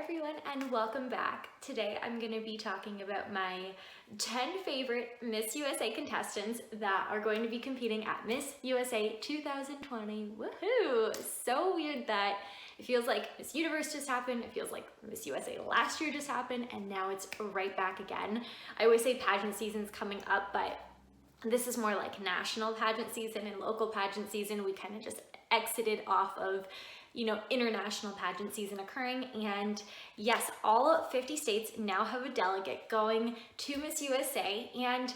everyone, and welcome back. Today I'm going to be talking about my 10 favorite Miss USA contestants that are going to be competing at Miss USA 2020. Woohoo! So weird that it feels like Miss Universe just happened, it feels like Miss USA last year just happened, and now it's right back again. I always say pageant season's coming up, but this is more like national pageant season and local pageant season. We kind of just exited off of international pageant season occurring. And yes, all 50 states now have a delegate going to Miss USA. And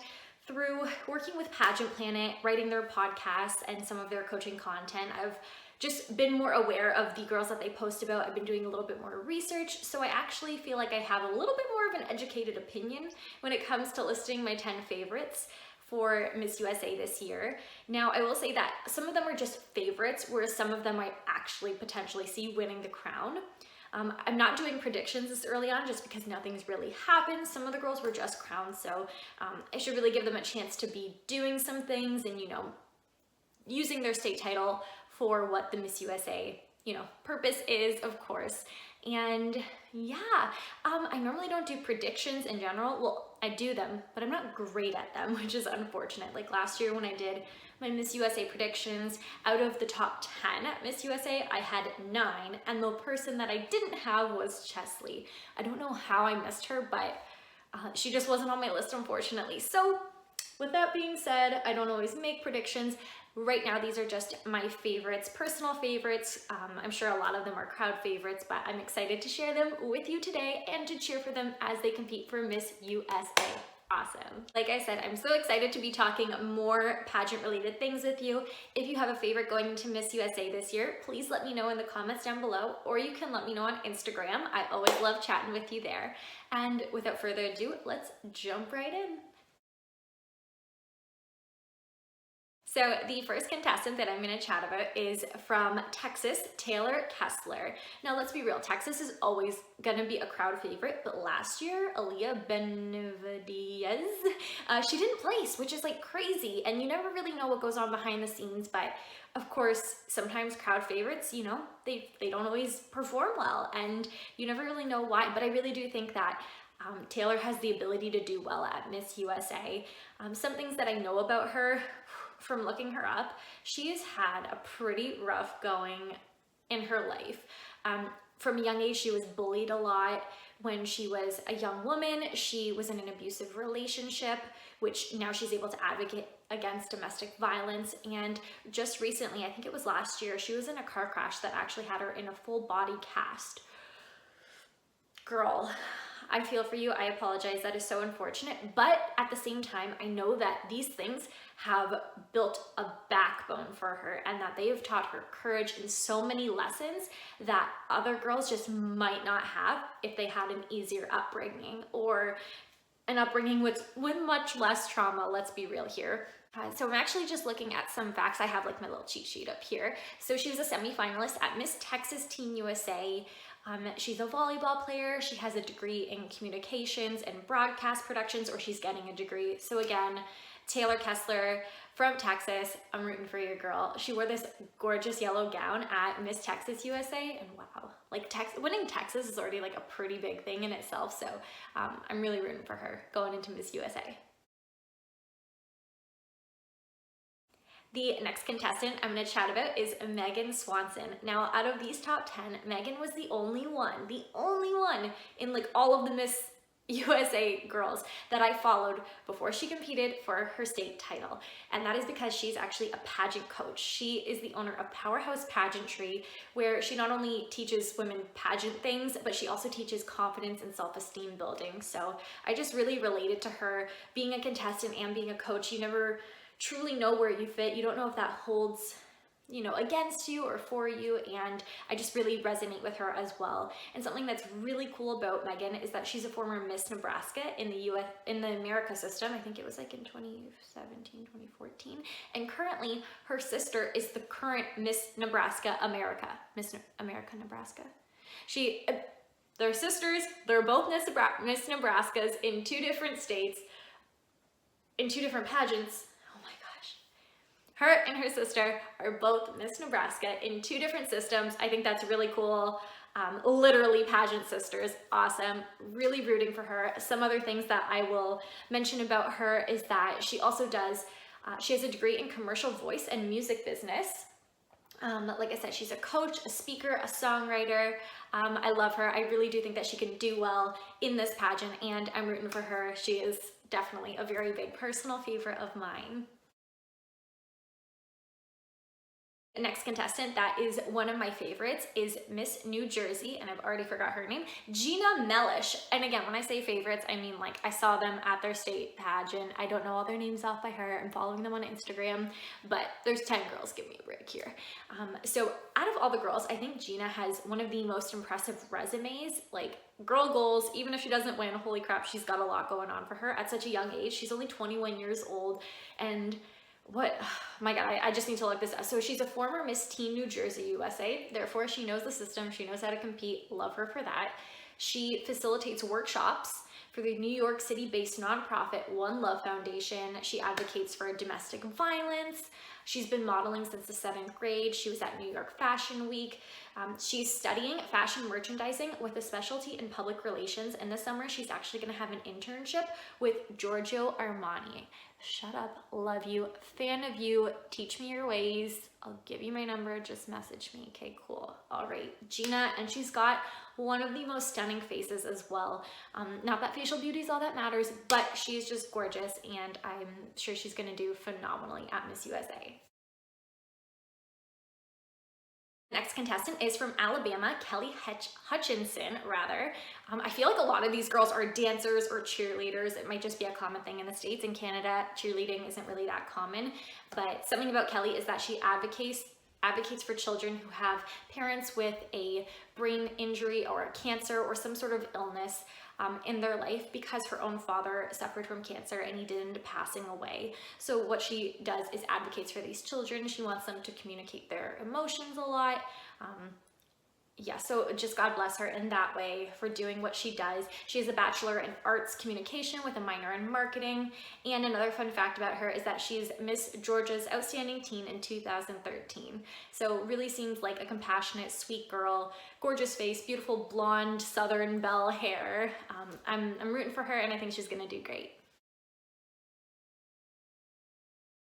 through working with Pageant Planet, writing their podcasts and some of their coaching content, I've just been more aware of the girls that they post about. I've been doing a little bit more research, so I actually feel like I have a little bit more of an educated opinion when it comes to listing my 10 favorites for Miss USA this year. Now, I will say that some of them are just favorites, whereas some of them I actually potentially see winning the crown. I'm not doing predictions this early on just because nothing's really happened. Some of the girls were just crowned, so I should really give them a chance to be doing some things and, using their state title for what the Miss USA, purpose is, of course. And yeah, I normally don't do predictions in general. Well, I do them, but I'm not great at them, which is unfortunate. Like last year when I did my Miss USA predictions, out of the top 10 at Miss USA, I had 9, and the person that I didn't have was Chesley. I don't know how I missed her, but she just wasn't on my list, unfortunately. So with that being said, I don't always make predictions. Right now, these are just my favorites, personal favorites. I'm sure a lot of them are crowd favorites, but I'm excited to share them with you today and to cheer for them as they compete for Miss USA. Awesome. Like I said, I'm so excited to be talking more pageant related things with you. If you have a favorite going into Miss USA this year, please let me know in the comments down below, or you can let me know on Instagram. I always love chatting with you there. And without further ado, let's jump right in. So the first contestant that I'm going to chat about is from Texas, Taelyr Kessler. Now let's be real, Texas is always going to be a crowd favorite, but last year, Alyssa she didn't place, which is like crazy, and you never really know what goes on behind the scenes, but of course, sometimes crowd favorites, they don't always perform well, and you never really know why, but I really do think that Taelyr has the ability to do well at Miss USA. Some things that I know about her from looking her up, she has had a pretty rough going in her life. From a young age, she was bullied a lot. When she was a young woman, she was in an abusive relationship, which now she's able to advocate against domestic violence. And just recently, I think it was last year, she was in a car crash that actually had her in a full body cast. Girl, I feel for you. I apologize. That is so unfortunate. But at the same time, I know that these things have built a backbone for her and that they have taught her courage and so many lessons that other girls just might not have if they had an easier upbringing or an upbringing with much less trauma. Let's be real here. So I'm actually just looking at some facts. I have like my little cheat sheet up here. So she was a semifinalist at Miss Texas Teen USA. She's a volleyball player. She has a degree in communications and broadcast productions, or she's getting a degree. So again, Taelyr Kessler from Texas. I'm rooting for your girl. She wore this gorgeous yellow gown at Miss Texas USA, and wow, like winning Texas is already like a pretty big thing in itself. So I'm really rooting for her going into Miss USA. The next contestant I'm going to chat about is Megan Swanson. Now, out of these top 10, Megan was the only one in like all of the Miss USA girls that I followed before she competed for her state title. And that is because she's actually a pageant coach. She is the owner of Powerhouse Pageantry, where she not only teaches women pageant things, but she also teaches confidence and self-esteem building. So I just really related to her. Being a contestant and being a coach, you never truly know where you fit. You don't know if that holds, against you or for you, and I just really resonate with her as well. And something that's really cool about Megan is that she's a former Miss Nebraska in the America system. I think it was like in 2017, 2014. And currently her sister is the current Miss Nebraska America, Miss America Nebraska. They're sisters, they're both Miss Nebraskas in 2 different states, in 2 different pageants. Her and her sister are both Miss Nebraska in 2 different systems. I think that's really cool. Literally pageant sisters, awesome, really rooting for her. Some other things that I will mention about her is that she also does, she has a degree in commercial voice and music business. Like I said, she's a coach, a speaker, a songwriter. I love her. I really do think that she can do well in this pageant, and I'm rooting for her. She is definitely a very big personal favorite of mine. The next contestant that is one of my favorites is Miss New Jersey, and I've already forgot her name, Gina Mellish. And again, when I say favorites, I mean like I saw them at their state pageant. I don't know all their names off by heart. I'm following them on Instagram, but there's 10 girls. Give me a break here. So out of all the girls, I think Gina has one of the most impressive resumes, like girl goals. Even if she doesn't win, holy crap, she's got a lot going on for her at such a young age. She's only 21 years old, and what, oh my God, I just need to look this up. So she's a former Miss Teen New Jersey USA. Therefore, she knows the system. She knows how to compete. Love her for that. She facilitates workshops for the New York City-based nonprofit One Love Foundation. She advocates for domestic violence. She's been modeling since the 7th grade. She was at New York Fashion Week. She's studying fashion merchandising with a specialty in public relations. And this summer, she's actually going to have an internship with Giorgio Armani. Shut up, love you, fan of you, teach me your ways. I'll give you my number, just message me. Okay, cool. All right, Gina, and she's got one of the most stunning faces as well. Not that facial beauty is all that matters, but she's just gorgeous, and I'm sure she's gonna do phenomenally at Miss USA. Next contestant is from Alabama, Kelly Hutchinson, rather. I feel like a lot of these girls are dancers or cheerleaders. It might just be a common thing in the States. In Canada, cheerleading isn't really that common. But something about Kelly is that she advocates for children who have parents with a brain injury or a cancer or some sort of illness in their life, because her own father suffered from cancer and he did end up passing away. So what she does is advocates for these children. She wants them to communicate their emotions a lot. Yeah, so just God bless her in that way for doing what she does. She has a bachelor in arts communication with a minor in marketing. And another fun fact about her is that she's Miss Georgia's Outstanding Teen in 2013. So really seems like a compassionate, sweet girl, gorgeous face, beautiful blonde Southern belle hair. I'm rooting for her, and I think she's gonna do great.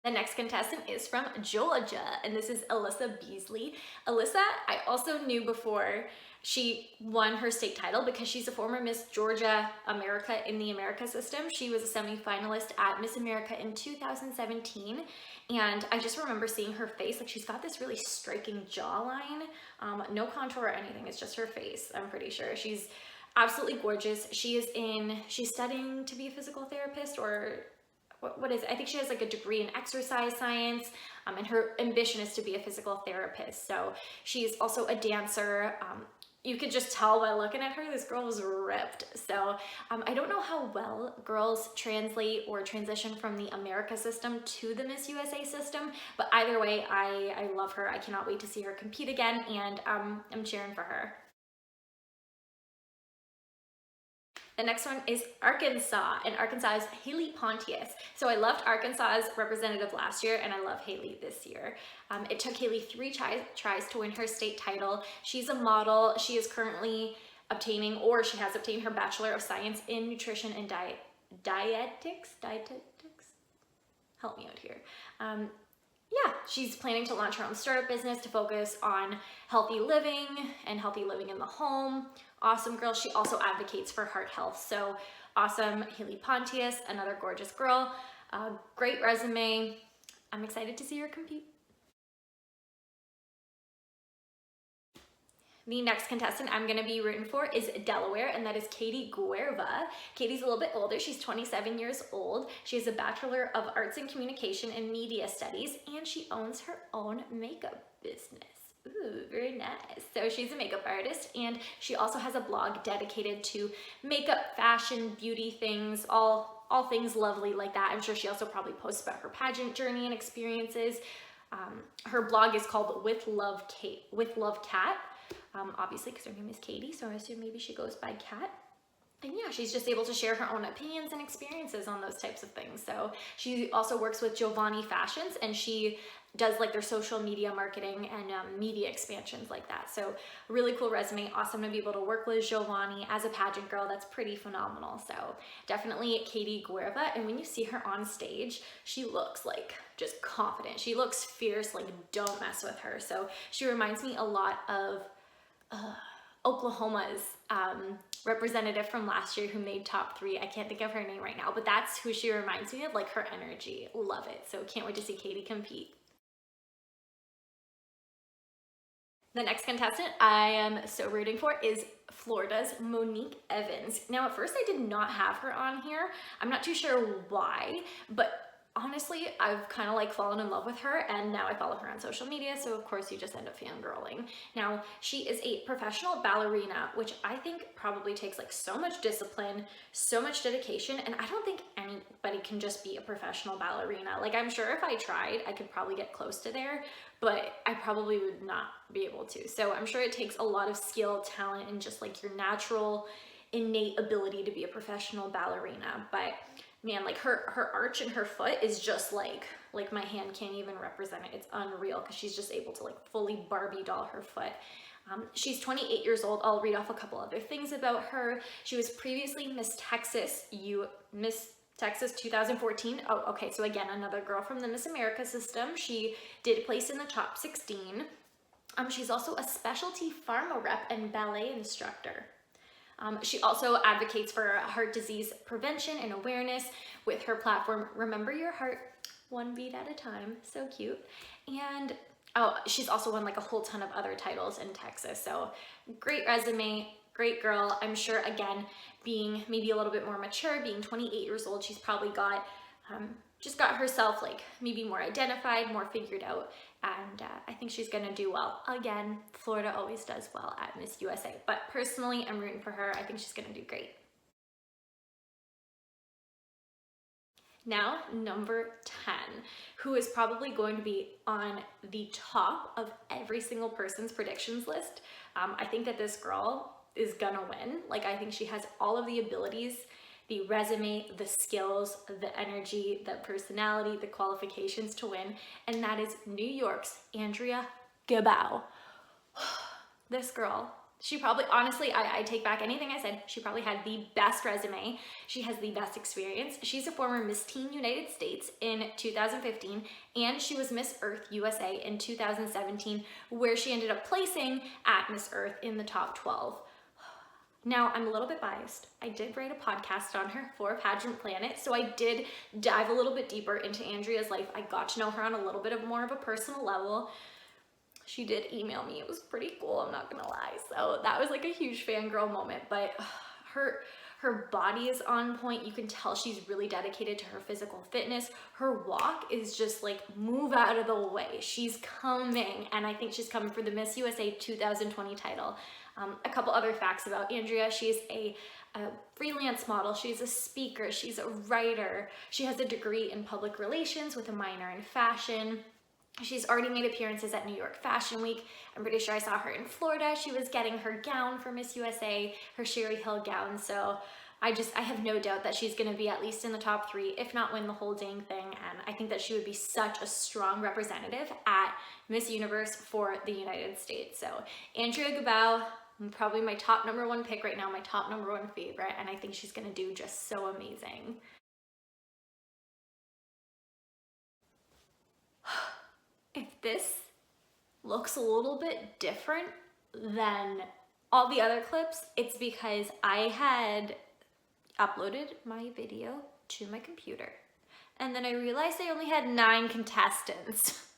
The next contestant is from Georgia, and this is Alyssa Beasley. Alyssa, I also knew before she won her state title because she's a former Miss Georgia America in the America system. She was a semi-finalist at Miss America in 2017, and I just remember seeing her face. Like, she's got this really striking jawline, no contour or anything, it's just her face, I'm pretty sure. She's absolutely gorgeous. She's studying to be a physical therapist, or what is it? I think she has like a degree in exercise science, and her ambition is to be a physical therapist. So she's also a dancer. You could just tell by looking at her, this girl was ripped. So I don't know how well girls translate or transition from the America system to the Miss USA system, but either way, I love her. I cannot wait to see her compete again, and I'm cheering for her. The next one is Arkansas, and Arkansas is Haley Pontius. So I loved Arkansas's representative last year, and I love Haley this year. It took Haley 3 tries to win her state title. She's a model. She is currently obtaining, or she has obtained, her Bachelor of Science in Nutrition and Dietetics. Help me out here. Yeah, she's planning to launch her own startup business to focus on healthy living and healthy living in the home. Awesome girl. She also advocates for heart health. So awesome. Haley Pontius, another gorgeous girl. Great resume. I'm excited to see her compete. The next contestant I'm going to be rooting for is Delaware, and that is Katie Guevara. Katie's a little bit older. She's 27 years old. She has a Bachelor of Arts in Communication and Media Studies, and she owns her own makeup business. Ooh, very nice. So she's a makeup artist, and she also has a blog dedicated to makeup, fashion, beauty things, all things lovely like that. I'm sure she also probably posts about her pageant journey and experiences. Her blog is called With Love Cat. Obviously because her name is Katie, so I assume maybe she goes by Cat. And yeah, she's just able to share her own opinions and experiences on those types of things. So she also works with Giovanni Fashions, and she does like their social media marketing and media expansions like that. So really cool resume. Awesome to be able to work with Giovanni as a pageant girl. That's pretty phenomenal. So definitely Katie Guevara. And when you see her on stage, she looks like just confident. She looks fierce, like don't mess with her. So she reminds me a lot of Oklahoma's representative from last year who made top 3. I can't think of her name right now, but that's who she reminds me of, like her energy. Love it. So can't wait to see Katie compete. The next contestant I am so rooting for is Florida's Monique Evans. Now at first I did not have her on here. I'm not too sure why, but honestly, I've kind of like fallen in love with her, and now I follow her on social media, so of course you just end up fangirling. Now, she is a professional ballerina, which I think probably takes like so much discipline, so much dedication, and I don't think anybody can just be a professional ballerina. Like, I'm sure if I tried, I could probably get close to there, but I probably would not be able to. So I'm sure it takes a lot of skill, talent, and just like your natural, innate ability to be a professional ballerina. But man, like her arch in her foot is just like my hand can't even represent it. It's unreal because she's just able to like fully Barbie doll her foot. She's 28 years old. I'll read off a couple other things about her. She was previously Miss Texas 2014. Oh, okay. So again, another girl from the Miss America system. She did place in the top 16. She's also a specialty pharma rep and ballet instructor. She also advocates for heart disease prevention and awareness with her platform, Remember Your Heart, One Beat at a Time. So cute. And oh, she's also won like a whole ton of other titles in Texas. So great resume, great girl. I'm sure, again, being maybe a little bit more mature, being 28 years old, she's probably got just got herself like maybe more identified, more figured out, and I think she's gonna do well. Again, Florida always does well at Miss USA, but personally, I'm rooting for her. I think she's gonna do great. Now, number 10, who is probably going to be on the top of every single person's predictions list. I think that this girl is gonna win. Like, I think she has all of the abilities, the resume, the skills, the energy, the personality, the qualifications to win, and that is New York's Andreia Gibau. This girl, she probably, honestly, I take back anything I said. She probably had the best resume. She has the best experience. She's a former Miss Teen United States in 2015, and she was Miss Earth USA in 2017, where she ended up placing at Miss Earth in the top 12. Now, I'm a little bit biased. I did write a podcast on her for Pageant Planet, so I did dive a little bit deeper into Andreia's life. I got to know her on a little bit of more of a personal level. She did email me. It was pretty cool, I'm not gonna lie. So that was like a huge fangirl moment, but her body is on point. You can tell she's really dedicated to her physical fitness. Her walk is just like, move out of the way. She's coming, and I think she's coming for the Miss USA 2020 title. A couple other facts about Andreia. She's a freelance model. She's a speaker. She's a writer. She has a degree in public relations with a minor in fashion. She's already made appearances at New York Fashion Week. I'm pretty sure I saw her in Florida. She was getting her gown for Miss USA, her Sherry Hill gown. So I have no doubt that she's gonna be at least in the top 3, if not win the whole dang thing. And I think that she would be such a strong representative at Miss Universe for the United States. So Andreia Gibau, probably my top #1 pick right now, my top #1 favorite, and I think she's gonna do just so amazing. If this looks a little bit different than all the other clips, it's because I had uploaded my video to my computer, and then I realized I only had 9 contestants.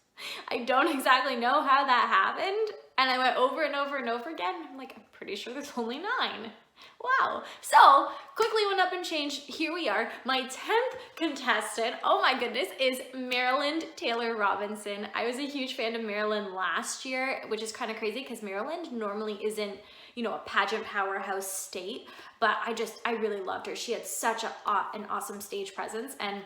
I don't exactly know how that happened, and I went over and over and over again. I'm like, I'm pretty sure there's only 9. Wow. So quickly went up and changed. Here we are. My 10th contestant, oh my goodness, is Maryland Taelyr Robinson. I was a huge fan of Maryland last year, which is kind of crazy because Maryland normally isn't, you know, a pageant powerhouse state, but I really loved her. She had such an awesome stage presence, and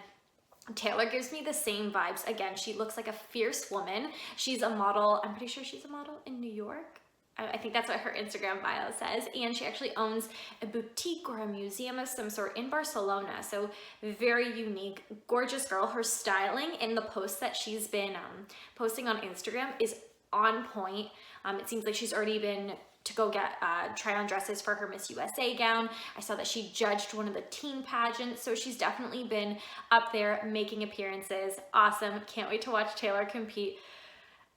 Taelyr gives me the same vibes. Again, she looks like a fierce woman. She's a model. I'm pretty sure she's a model in New York. I think that's what her Instagram bio says. And she actually owns a boutique or a museum of some sort in Barcelona. So very unique, gorgeous girl. Her styling in the posts that she's been posting on Instagram is on point. It seems like she's already been to go get try on dresses for her Miss USA gown. I saw that she judged one of the teen pageants, so she's definitely been up there making appearances. Awesome. Can't wait to watch Taelyr compete.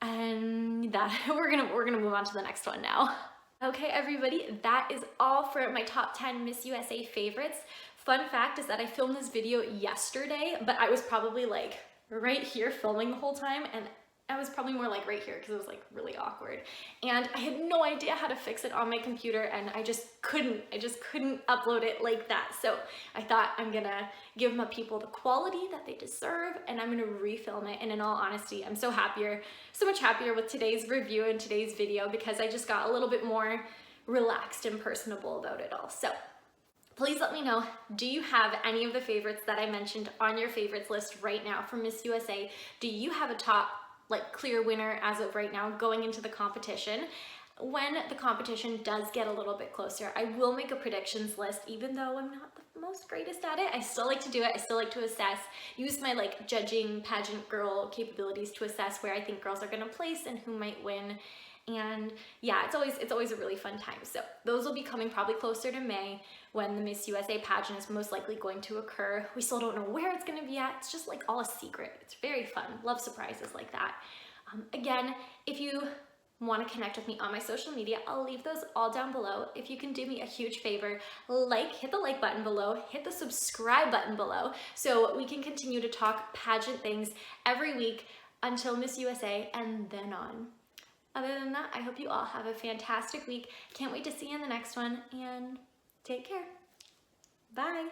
And that we're gonna move on to the next one now. Okay, everybody, that is all for my top 10 Miss USA favorites. Fun fact is that I filmed this video yesterday, but I was probably like right here filming the whole time, and I was probably more like right here because it was like really awkward. And I had no idea how to fix it on my computer, and I just couldn't upload it like that. So I thought I'm gonna give my people the quality that they deserve, and I'm gonna refilm it. And in all honesty, I'm so much happier with today's review and today's video because I just got a little bit more relaxed and personable about it all. So please let me know, do you have any of the favorites that I mentioned on your favorites list right now for Miss USA? Do you have a top clear winner as of right now going into the competition? When the competition does get a little bit closer, I will make a predictions list. Even though I'm not the most greatest at it, I still like to do it. I still like to assess, use my judging pageant girl capabilities to assess where I think girls are gonna place and who might win. And yeah, it's always a really fun time. So those will be coming probably closer to May when the Miss USA pageant is most likely going to occur. We still don't know where it's gonna be at. It's just all a secret. It's very fun. Love surprises like that. Again, if you want to connect with me on my social media, I'll leave those all down below. If you can do me a huge favor, hit the like button below, hit the subscribe button below so we can continue to talk pageant things every week until Miss USA and then on. Other than that, I hope you all have a fantastic week. Can't wait to see you in the next one, and take care. Bye.